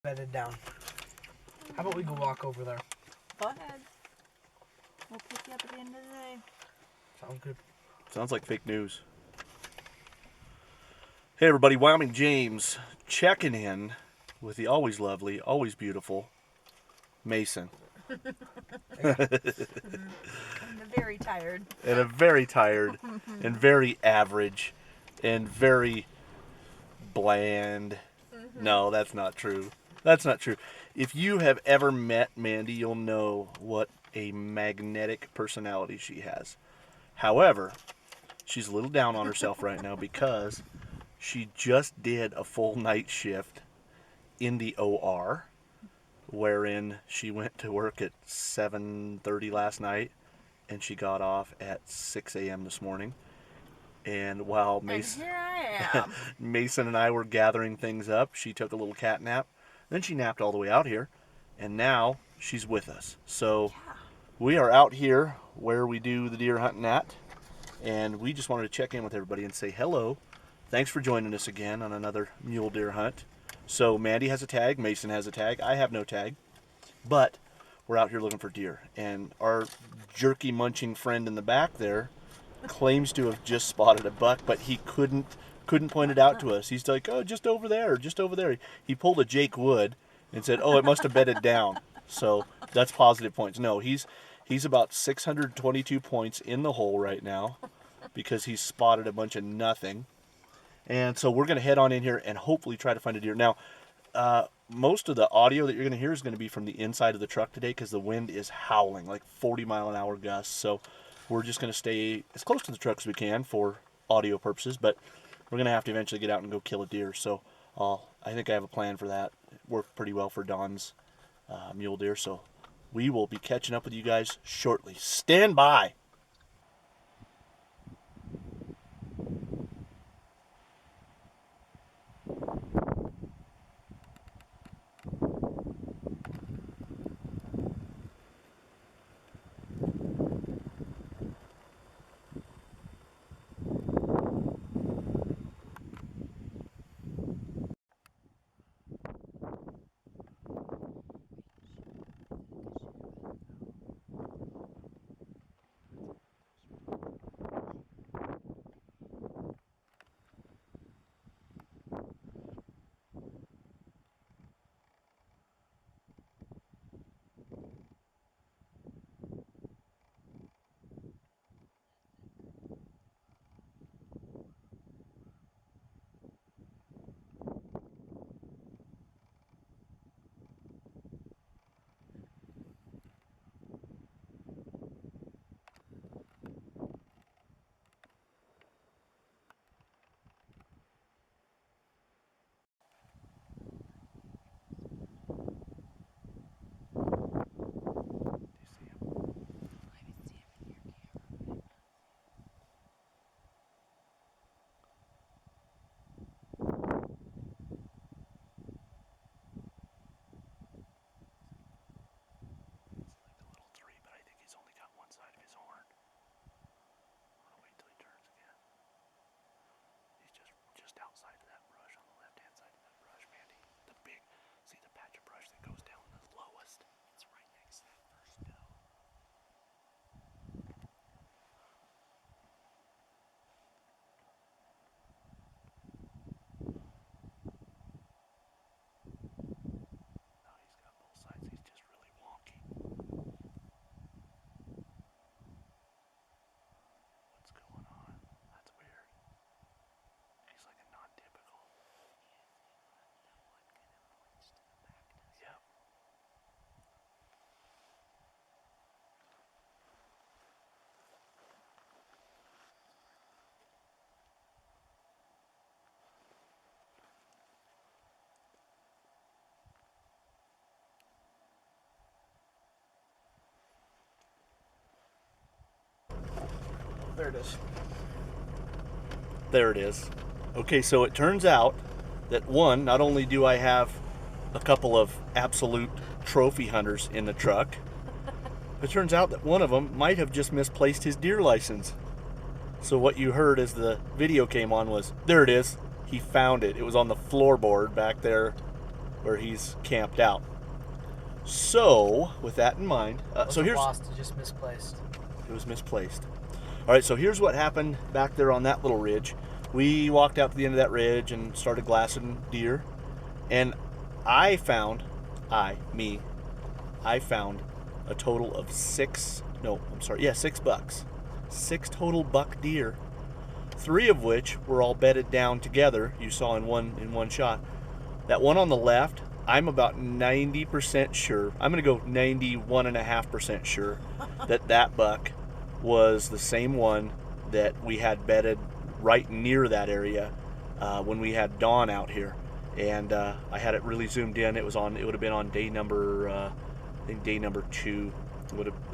Bedded down. How about we go walk over there? Go ahead. We'll pick you up at the end of the day. Sounds good. Sounds like fake news. Hey everybody, Wyoming James checking in with the always lovely, always beautiful Mason. I'm very tired. And a very tired and very average and very bland. No, that's not true. That's not true. If you have ever met Mandy, you'll know what a magnetic personality she has. However, she's a little down on herself right now because she just did a full night shift in the OR, wherein she went to work at 7:30 last night, and she got off at 6 a.m. this morning. And while Mason, And here I am. Mason and I were gathering things up, she took a little cat nap. Then she napped all the way out here, and now she's with us. So we are out here where we do the deer hunting at, and we just wanted to check in with everybody and say hello. Thanks for joining us again on another mule deer hunt. So Mandy has a tag, Mason has a tag, I have no tag, but we're out here looking for deer. And our jerky munching friend in the back there claims to have just spotted a buck, but he couldn't point it out to us. He's like, oh, just over there, just over there. He pulled a Jake Wood and said, oh, it must have bedded down. So that's positive points. No, he's about 622 points in the hole right now because he's spotted a bunch of nothing. And so we're going to head on in here and hopefully try to find a deer. Now, most of the audio that you're going to hear is going to be from the inside of the truck today because the wind is howling, like 40-mile-an-hour gusts. So we're just going to stay as close to the truck as we can for audio purposes, but we're going to have to eventually get out and go kill a deer. So I think I have a plan for that. It worked pretty well for Don's mule deer. So we will be catching up with you guys shortly. Stand by. There it is. There it is. Okay, so it turns out that one, not only do I have a couple of absolute trophy hunters in the truck, it turns out that one of them might have just misplaced his deer license. So what you heard as the video came on was, there it is. He found it. It was on the floorboard back there where he's camped out. So, with that in mind, so here's lost, it's just misplaced. it was misplaced. All right, so here's what happened back there on that little ridge. We walked out to the end of that ridge and started glassing deer, and I found a total of six bucks. 6 total buck deer, 3 of which were all bedded down together. You saw in one shot. That one on the left, I'm about 90% sure, I'm going to go 91.5% sure that buck was the same one that we had bedded right near that area when we had Dawn out here. And I had it really zoomed in. It would have been on day number, I think day number 2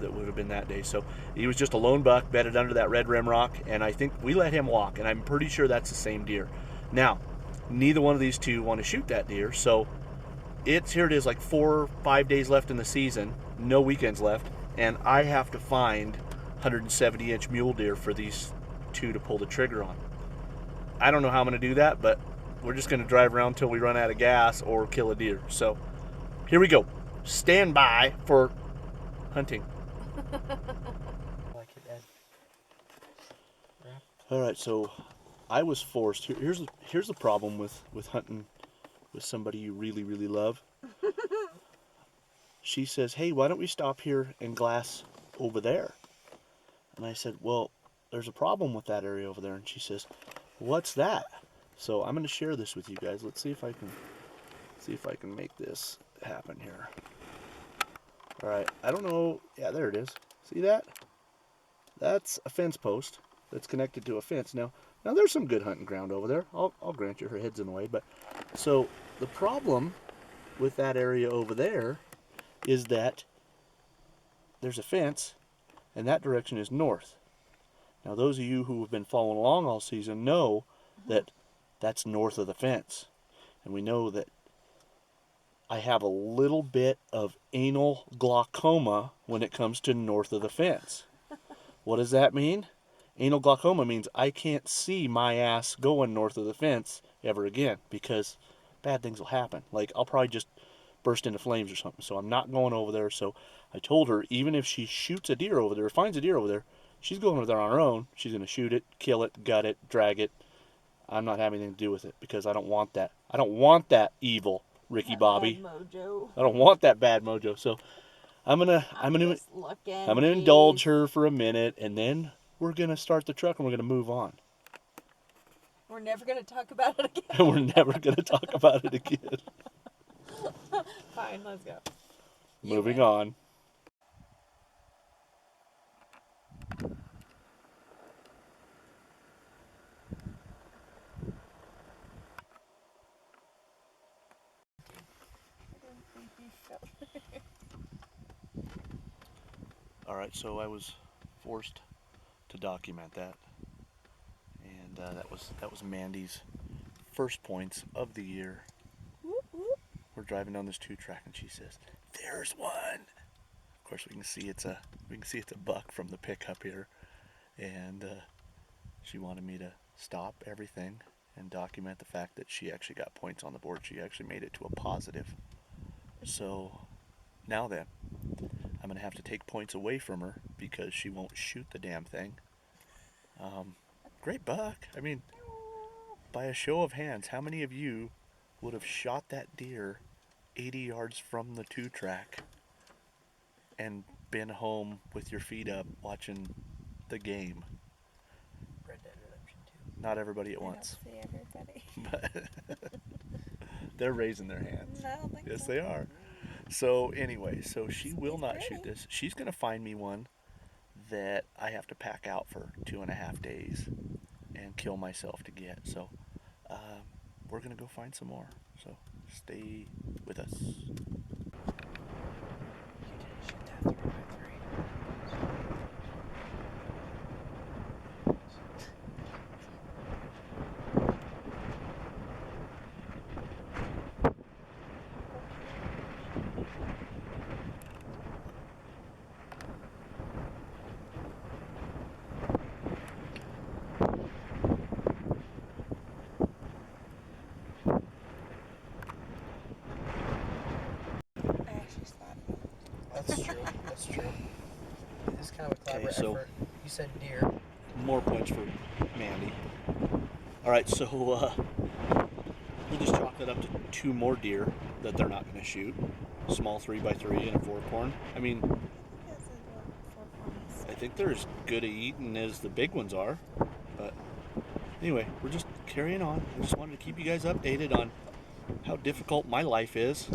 that would have been that day. So he was just a lone buck bedded under that red rim rock, and I think we let him walk, and I'm pretty sure that's the same deer. Now, neither one of these two want to shoot that deer, so here it is, like 4 or 5 days left in the season, no weekends left, and I have to find 170-inch mule deer for these two to pull the trigger on. I don't know how I'm going to do that, but we're just going to drive around until we run out of gas or kill a deer. So here we go. Stand by for hunting. Like it, Ed. Yeah. All right, so I was forced. Here's the problem with hunting with somebody you really, really love. She says, "Hey, why don't we stop here and glass over there?" And I said, "Well, there's a problem with that area over there." And she says, "What's that?" So I'm going to share this with you guys. Let's see if I can make this happen here. All right, I don't know. Yeah, there it is. See that? That's a fence post that's connected to a fence. Now there's some good hunting ground over there. I'll grant you, her head's in the way. But so the problem with that area over there is that there's a fence, and that direction is north. Now, those of you who have been following along all season know that that's north of the fence. And we know that I have a little bit of anal glaucoma when it comes to north of the fence. What does that mean? Anal glaucoma means I can't see my ass going north of the fence ever again, because bad things will happen. Like, I'll probably just burst into flames or something. So I'm not going over there. So I told her, even if she shoots a deer over there, or finds a deer over there, she's going over there on her own. She's going to shoot it, kill it, gut it, drag it. I'm not having anything to do with it, because I don't want that. I don't want that evil Ricky Bobby. Bad mojo. I don't want that bad mojo. So I'm gonna indulge her for a minute, and then we're gonna start the truck and we're gonna move on. We're never gonna talk about it again. And we're never gonna talk about it again. Fine, let's go. Moving on. All right, so I was forced to document that, and that was Mandy's first points of the year. Whoop, whoop. We're driving down this 2-track, and she says, "There's one." Of course, we can see it's a buck from the pickup here, and she wanted me to stop everything and document the fact that she actually got points on the board. She actually made it to a positive. So now then, I'm going to have to take points away from her because she won't shoot the damn thing. Great buck. I mean, by a show of hands, how many of you would have shot that deer 80 yards from the 2-track and been home with your feet up watching the game? Red Dead Redemption 2. Not everybody at once. I don't see everybody. But they're raising their hands. No, I don't think Yes, so. they are. So anyway, so she will not shoot this. She's going to find me one that I have to pack out for 2.5 days and kill myself to get. So we're going to go find some more. So stay with us. You didn't shoot that 3x3. That's true. It's kind of a Okay, collaborative so effort. You said deer. more points for Mandy. All right, so we'll just chalk that up to 2 more deer that they're not going to shoot. Small 3x3 and a 4-corn. I mean, That's like what 4 points. I think they're as good at eating as the big ones are. But anyway, we're just carrying on. I just wanted to keep you guys updated on how difficult my life is.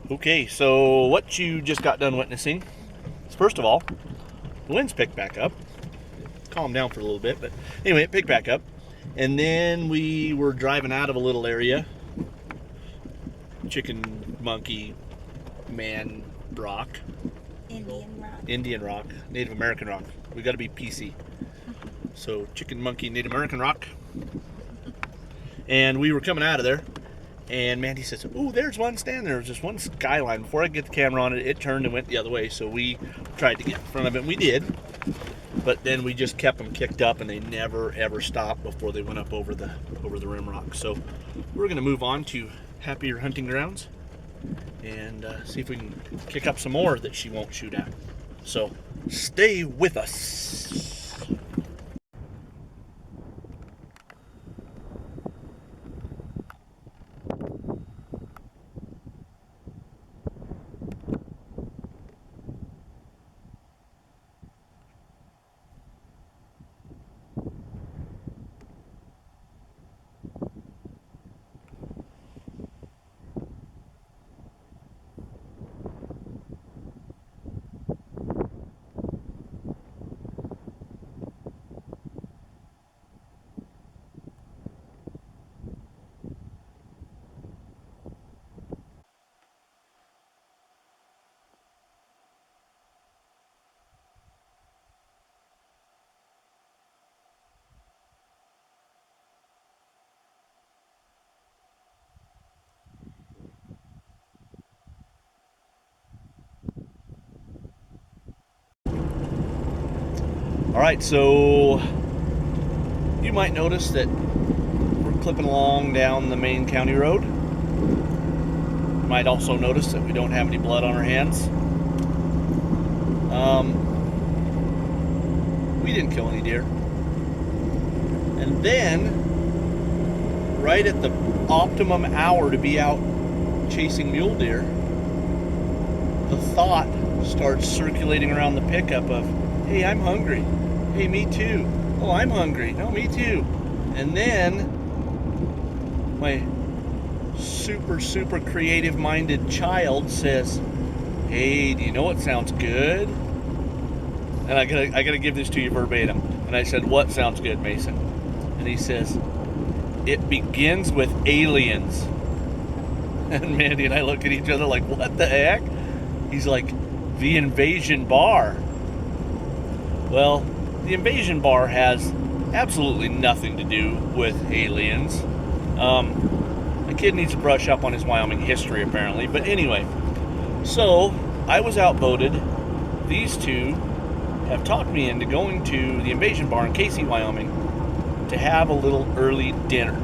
Okay, so what you just got done witnessing is, first of all, the winds picked back up. Calmed down for a little bit, but anyway, it picked back up. And then we were driving out of a little area. Chicken, monkey, man, rock. Indian rock, Native American rock. We got to be PC. So chicken, monkey, Native American rock. And we were coming out of there, and Mandy says, "Oh, there's one standing there. There's just one skyline." Before I get the camera on it, it turned and went the other way. So we tried to get in front of it, and we did. But then we just kept them kicked up, and they never ever stopped before they went up over the rim rock. So we're gonna move on to happier hunting grounds and see if we can kick up some more that she won't shoot at. So stay with us. Alright, so you might notice that we're clipping along down the main county road. You might also notice that we don't have any blood on our hands. We didn't kill any deer. And then, right at the optimum hour to be out chasing mule deer, the thought starts circulating around the pickup of, hey, I'm hungry. Hey, me too. Oh, I'm hungry. No, me too. And then my super creative minded child says, hey, do you know what sounds good? And I gotta give this to you verbatim. And I said, what sounds good, Mason? And he says, it begins with aliens. And Mandy and I look at each other like, what the heck? He's like, the invasion bar. Well, the invasion bar has absolutely nothing to do with aliens. The kid needs to brush up on his Wyoming history, apparently. But anyway, so I was outvoted. These two have talked me into going to the invasion bar in Casey, Wyoming to have a little early dinner.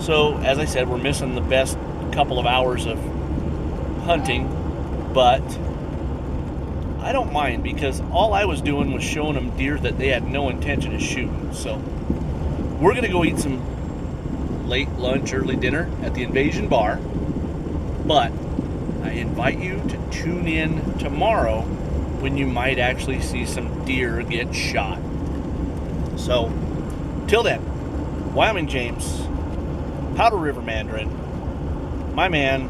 So, as I said, we're missing the best couple of hours of hunting, but I don't mind because all I was doing was showing them deer that they had no intention of shooting. So, we're going to go eat some late lunch, early dinner at the invasion bar, but I invite you to tune in tomorrow when you might actually see some deer get shot. So, till then, Wyoming James, Powder River Mandarin, my man,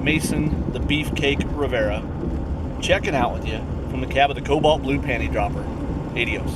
Mason the Beefcake Rivera, checking out with you from the cab of the Cobalt Blue Panty Dropper. Adios.